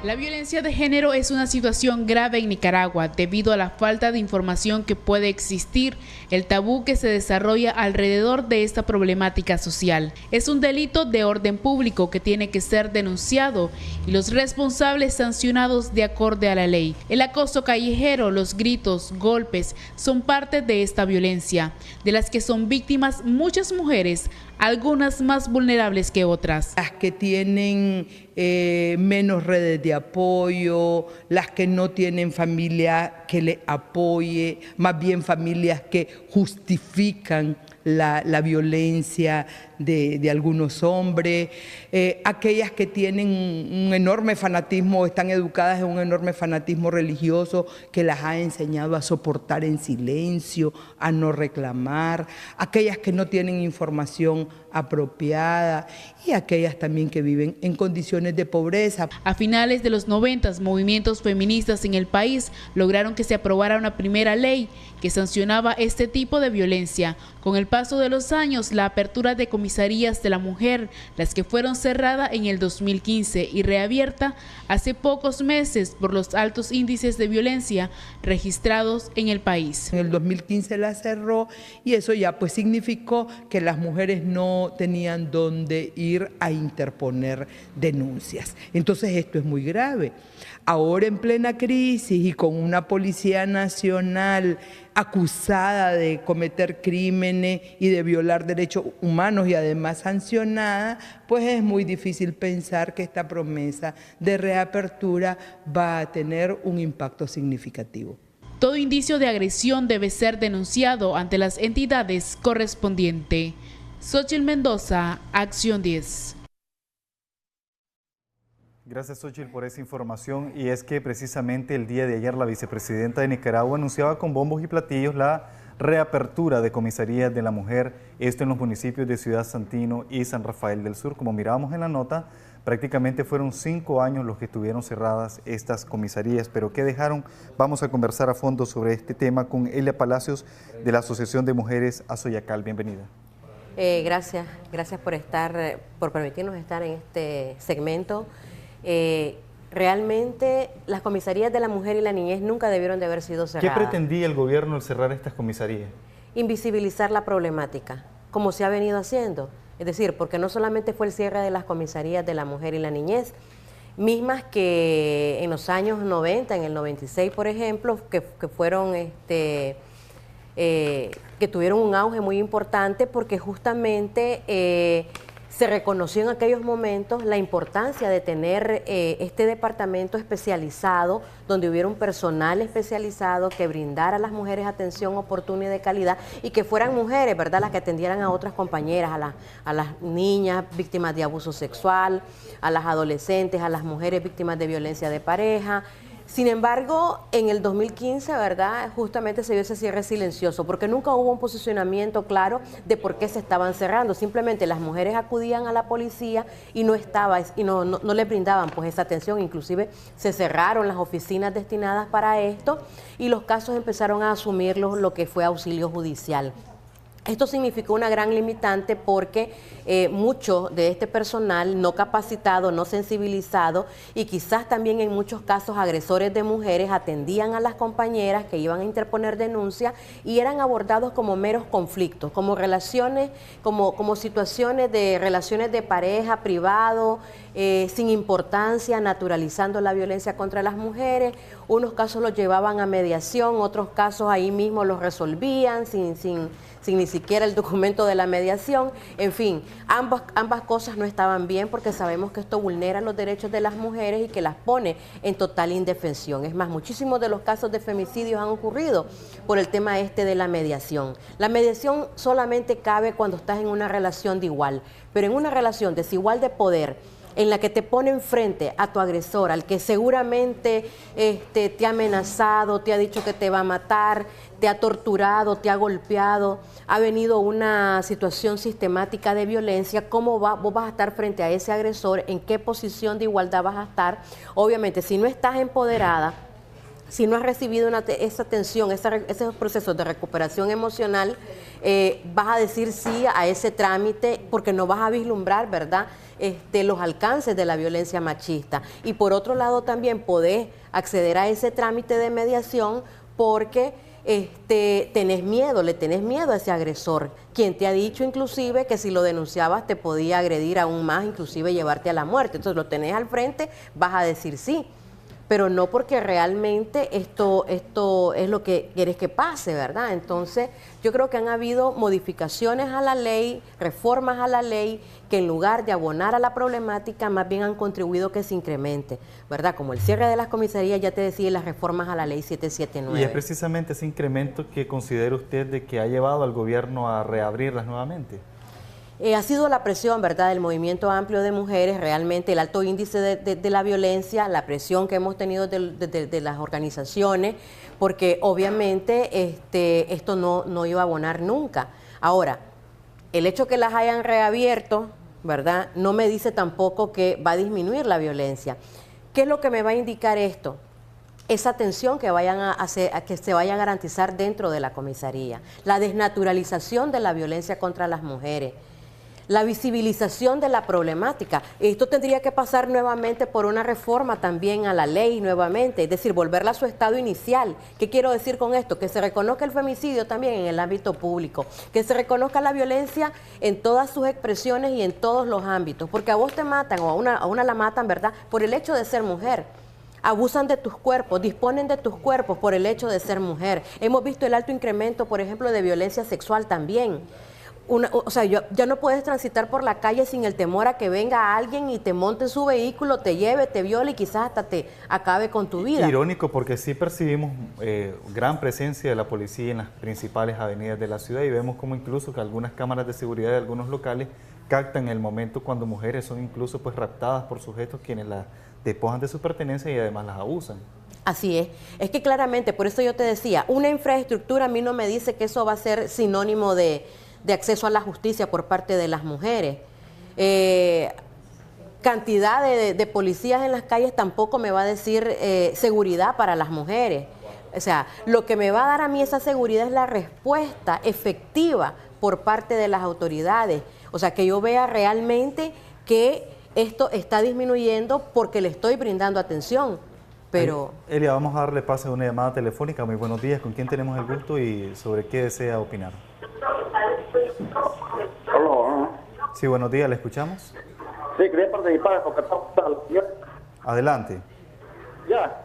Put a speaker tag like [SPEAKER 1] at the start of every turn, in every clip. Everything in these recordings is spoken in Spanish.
[SPEAKER 1] La violencia de género es una situación grave en Nicaragua debido a la falta de información que puede existir, el tabú que se desarrolla alrededor de esta problemática social. Es un delito de orden público que tiene que ser denunciado y los responsables sancionados de acorde a la ley. El acoso callejero, los gritos, golpes son parte de esta violencia, de las que son víctimas muchas mujeres, algunas más vulnerables que otras.
[SPEAKER 2] Las que tienen menos redes de apoyo, las que no tienen familia que les apoye, más bien familias que justifican la violencia de algunos hombres, aquellas que tienen un enorme fanatismo, están educadas en un enorme fanatismo religioso que las ha enseñado a soportar en silencio, a no reclamar, aquellas que no tienen información apropiada y aquellas también que viven en condiciones de pobreza.
[SPEAKER 1] A finales de los 90, movimientos feministas en el país lograron que se aprobara una primera ley que sancionaba este tipo de violencia. Con el paso de los años, la apertura de comisarías de la mujer, las que fueron cerradas en el 2015 y reabierta hace pocos meses por los altos índices de violencia registrados en el país.
[SPEAKER 2] En el 2015 la cerró y eso ya pues significó que las mujeres no tenían dónde ir a interponer denuncias. Entonces esto es muy grave. Ahora en plena crisis y con una Policía Nacional acusada de cometer crímenes y de violar derechos humanos y además sancionada, pues es muy difícil pensar que esta promesa de reapertura va a tener un impacto significativo.
[SPEAKER 1] Todo indicio de agresión debe ser denunciado ante las entidades correspondientes. Xochitl Mendoza, Acción 10.
[SPEAKER 3] Gracias, Xochitl, por esa información. Y es que precisamente el día de ayer la vicepresidenta de Nicaragua anunciaba con bombos y platillos la reapertura de comisarías de la mujer, esto en los municipios de Ciudad Santino y San Rafael del Sur. Como mirábamos en la nota, prácticamente fueron 5 años los que estuvieron cerradas estas comisarías, pero ¿qué dejaron? Vamos a conversar a fondo sobre este tema con Elia Palacios de la Asociación de Mujeres Azoyacal. Bienvenida.
[SPEAKER 4] Gracias por permitirnos estar en este segmento. Realmente las comisarías de la mujer y la niñez nunca debieron de haber sido cerradas.
[SPEAKER 3] ¿Qué pretendía el gobierno al cerrar estas comisarías?
[SPEAKER 4] Invisibilizar la problemática, como se ha venido haciendo. Es decir, porque no solamente fue el cierre de las comisarías de la mujer y la niñez, mismas que en los años 90, en el 96, por ejemplo, que fueron que tuvieron un auge muy importante porque justamente se reconoció en aquellos momentos la importancia de tener este departamento especializado, donde hubiera un personal especializado que brindara a las mujeres atención oportuna y de calidad y que fueran mujeres, ¿verdad?, las que atendieran a otras compañeras, a las niñas víctimas de abuso sexual, a las adolescentes, a las mujeres víctimas de violencia de pareja. Sin embargo, en el 2015, ¿verdad?, justamente se dio ese cierre silencioso, porque nunca hubo un posicionamiento claro de por qué se estaban cerrando. Simplemente las mujeres acudían a la policía y no les brindaban pues esa atención. Inclusive se cerraron las oficinas destinadas para esto y los casos empezaron a asumirlos lo que fue auxilio judicial. Esto significó una gran limitante porque mucho de este personal no capacitado, no sensibilizado y quizás también en muchos casos agresores de mujeres atendían a las compañeras que iban a interponer denuncia y eran abordados como meros conflictos, como relaciones, como situaciones de relaciones de pareja, privado, sin importancia, naturalizando la violencia contra las mujeres. Unos casos los llevaban a mediación, otros casos ahí mismo los resolvían sin ni siquiera el documento de la mediación. En fin, ambas cosas no estaban bien porque sabemos que esto vulnera los derechos de las mujeres y que las pone en total indefensión. Es más, muchísimos de los casos de femicidios han ocurrido por el tema de la mediación. La mediación solamente cabe cuando estás en una relación de igual, pero en una relación desigual de poder, en la que te pone enfrente a tu agresor, al que seguramente te ha amenazado, te ha dicho que te va a matar, te ha torturado, te ha golpeado, ha venido una situación sistemática de violencia, ¿cómo vos vas a estar frente a ese agresor? ¿En qué posición de igualdad vas a estar? Obviamente, si no estás empoderada, si no has recibido esa atención, esos procesos de recuperación emocional, vas a decir sí a ese trámite porque no vas a vislumbrar, ¿verdad?, los alcances de la violencia machista. Y por otro lado también podés acceder a ese trámite de mediación porque le tenés miedo a ese agresor, quien te ha dicho inclusive que si lo denunciabas te podía agredir aún más, inclusive llevarte a la muerte. Entonces lo tenés al frente, vas a decir sí, pero no porque realmente esto es lo que quieres que pase, ¿verdad? Entonces yo creo que han habido modificaciones a la ley, reformas a la ley, que en lugar de abonar a la problemática, más bien han contribuido a que se incremente, ¿verdad? Como el cierre de las comisarías, ya te decía, y las reformas a la ley 779.
[SPEAKER 3] Y es precisamente ese incremento que considera usted de que ha llevado al gobierno a reabrirlas nuevamente.
[SPEAKER 4] Ha sido la presión, ¿verdad?, del movimiento amplio de mujeres, realmente el alto índice de la violencia, la presión que hemos tenido de las organizaciones, porque obviamente esto no iba a abonar nunca. Ahora, el hecho que las hayan reabierto, ¿verdad?, no me dice tampoco que va a disminuir la violencia. ¿Qué es lo que me va a indicar esto? Esa atención que vayan a hacer, que se vaya a garantizar dentro de la comisaría, la desnaturalización de la violencia contra las mujeres, la visibilización de la problemática. Esto tendría que pasar nuevamente por una reforma también a la ley nuevamente, es decir, volverla a su estado inicial. ¿Qué quiero decir con esto? Que se reconozca el femicidio también en el ámbito público, que se reconozca la violencia en todas sus expresiones y en todos los ámbitos, porque a vos te matan o a una la matan, ¿verdad?, por el hecho de ser mujer. Abusan de tus cuerpos, disponen de tus cuerpos por el hecho de ser mujer. Hemos visto el alto incremento, por ejemplo, de violencia sexual también. Ya no puedes transitar por la calle sin el temor a que venga alguien y te monte en su vehículo, te lleve, te viole y quizás hasta te acabe con tu vida.
[SPEAKER 3] Irónico, porque sí percibimos gran presencia de la policía en las principales avenidas de la ciudad y vemos como incluso que algunas cámaras de seguridad de algunos locales captan el momento cuando mujeres son incluso pues raptadas por sujetos quienes las despojan de su pertenencia y además las abusan.
[SPEAKER 4] Así es que claramente, por eso yo te decía, una infraestructura a mí no me dice que eso va a ser sinónimo de acceso a la justicia por parte de las mujeres. Cantidad de policías en las calles tampoco me va a decir seguridad para las mujeres. O sea, lo que me va a dar a mí esa seguridad es la respuesta efectiva por parte de las autoridades. O sea, que yo vea realmente que esto está disminuyendo porque le estoy brindando atención. Pero...
[SPEAKER 3] Elia, vamos a darle pase a una llamada telefónica. Muy buenos días. ¿Con quién tenemos el gusto y sobre qué desea opinar?
[SPEAKER 5] Hola.
[SPEAKER 3] Sí, buenos días, ¿le escuchamos?
[SPEAKER 5] Sí, quería participar porque está...
[SPEAKER 3] Adelante.
[SPEAKER 5] Ya.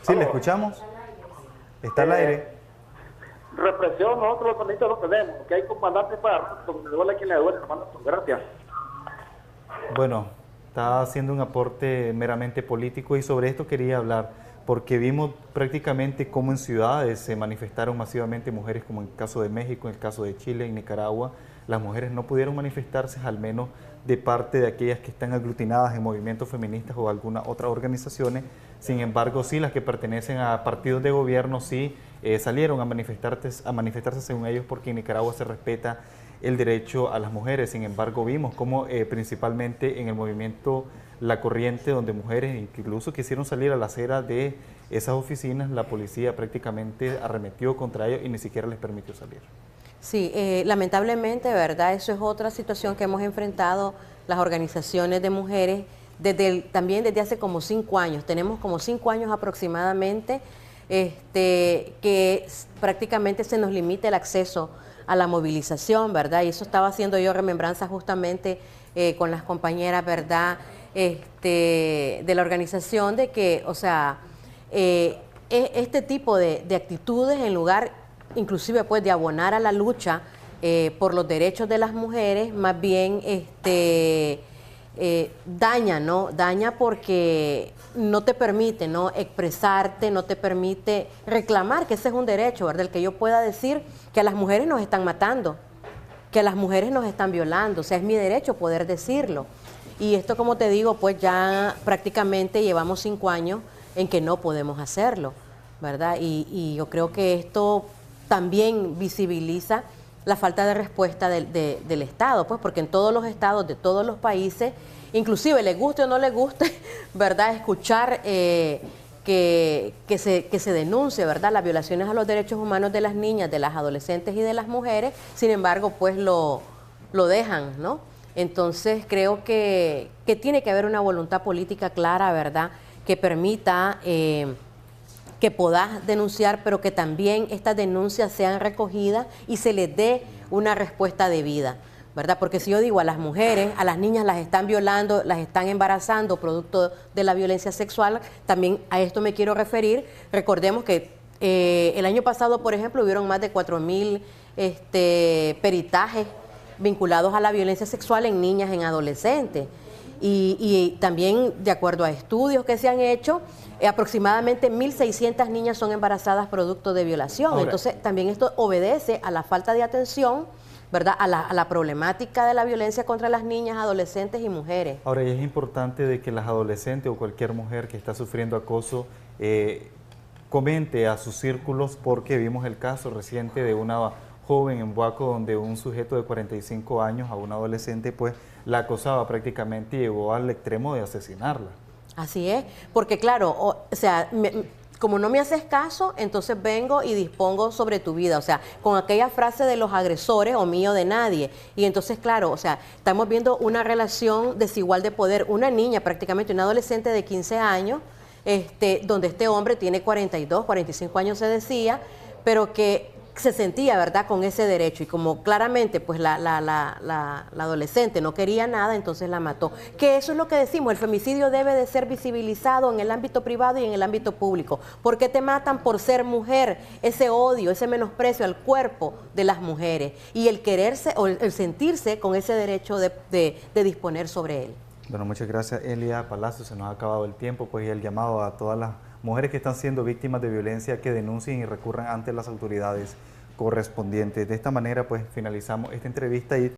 [SPEAKER 3] Sí, ¿le escuchamos? ¿Está al aire?
[SPEAKER 5] Represión, nosotros los panistas lo tenemos, que hay comandantes para donde le duele a quien le duele, hermano. Gracias.
[SPEAKER 3] Bueno, está haciendo un aporte meramente político y sobre esto quería hablar, porque vimos prácticamente cómo en ciudades se manifestaron masivamente mujeres, como en el caso de México, en el caso de Chile, en Nicaragua. Las mujeres no pudieron manifestarse, al menos de parte de aquellas que están aglutinadas en movimientos feministas o algunas otras organizaciones. Sin embargo, sí, las que pertenecen a partidos de gobierno sí salieron a manifestarse según ellos, porque en Nicaragua se respeta el derecho a las mujeres. Sin embargo, vimos cómo principalmente en el movimiento La Corriente, donde mujeres incluso quisieron salir a la acera de esas oficinas, la policía prácticamente arremetió contra ellos y ni siquiera les permitió salir. Sí,
[SPEAKER 4] lamentablemente, ¿verdad? Eso es otra situación que hemos enfrentado las organizaciones de mujeres también desde hace como 5 años. Tenemos como 5 años aproximadamente que prácticamente se nos limita el acceso a la movilización, ¿verdad? Y eso estaba haciendo yo remembranza justamente con las compañeras, ¿verdad?, de la organización, de que, o sea, este tipo de actitudes, en lugar inclusive pues de abonar a la lucha por los derechos de las mujeres, más bien daña, ¿no? Daña porque no te permite, ¿no?, expresarte, no te permite reclamar, que ese es un derecho, ¿verdad?, el que yo pueda decir que a las mujeres nos están matando, que a las mujeres nos están violando. O sea, es mi derecho poder decirlo. Y esto, como te digo, pues ya prácticamente llevamos 5 años en que no podemos hacerlo, ¿verdad? Y yo creo que esto también visibiliza la falta de respuesta del Estado, pues porque en todos los estados de todos los países, inclusive le guste o no le guste, ¿verdad?, escuchar que se denuncie, ¿verdad?, las violaciones a los derechos humanos de las niñas, de las adolescentes y de las mujeres. Sin embargo, pues lo dejan, ¿no? Entonces creo que tiene que haber una voluntad política clara, ¿verdad?, que permita que puedas denunciar, pero que también estas denuncias sean recogidas y se les dé una respuesta debida, ¿verdad? Porque si yo digo a las mujeres, a las niñas las están violando, las están embarazando producto de la violencia sexual, también a esto me quiero referir. Recordemos que el año pasado, por ejemplo, hubieron más de 4,000 peritajes vinculados a la violencia sexual en niñas, en adolescentes. Y también, de acuerdo a estudios que se han hecho, aproximadamente 1.600 niñas son embarazadas producto de violación. Ahora, entonces, también esto obedece a la falta de atención, ¿verdad?, a la problemática de la violencia contra las niñas, adolescentes y mujeres.
[SPEAKER 3] Ahora, y es importante de que las adolescentes o cualquier mujer que está sufriendo acoso comente a sus círculos, porque vimos el caso reciente de una joven en Buaco donde un sujeto de 45 años a una adolescente pues la acosaba prácticamente y llegó al extremo de asesinarla.
[SPEAKER 4] Así es, porque claro, o sea, como no me haces caso, entonces vengo y dispongo sobre tu vida, o sea, con aquella frase de los agresores o mío de nadie. Y entonces, claro, o sea, estamos viendo una relación desigual de poder, una niña prácticamente, una adolescente de 15 años, donde este hombre tiene 42, 45 años se decía, pero que se sentía, ¿verdad?, con ese derecho, y como claramente pues la adolescente no quería nada, entonces la mató. Que eso es lo que decimos, el femicidio debe de ser visibilizado en el ámbito privado y en el ámbito público. ¿Por qué te matan por ser mujer? Ese odio, ese menosprecio al cuerpo de las mujeres y el quererse o el sentirse con ese derecho de disponer sobre él.
[SPEAKER 3] Bueno, muchas gracias, Elia Palacio. Se nos ha acabado el tiempo, pues, y el llamado a todas las mujeres que están siendo víctimas de violencia que denuncien y recurran ante las autoridades correspondientes. De esta manera, pues, finalizamos esta entrevista y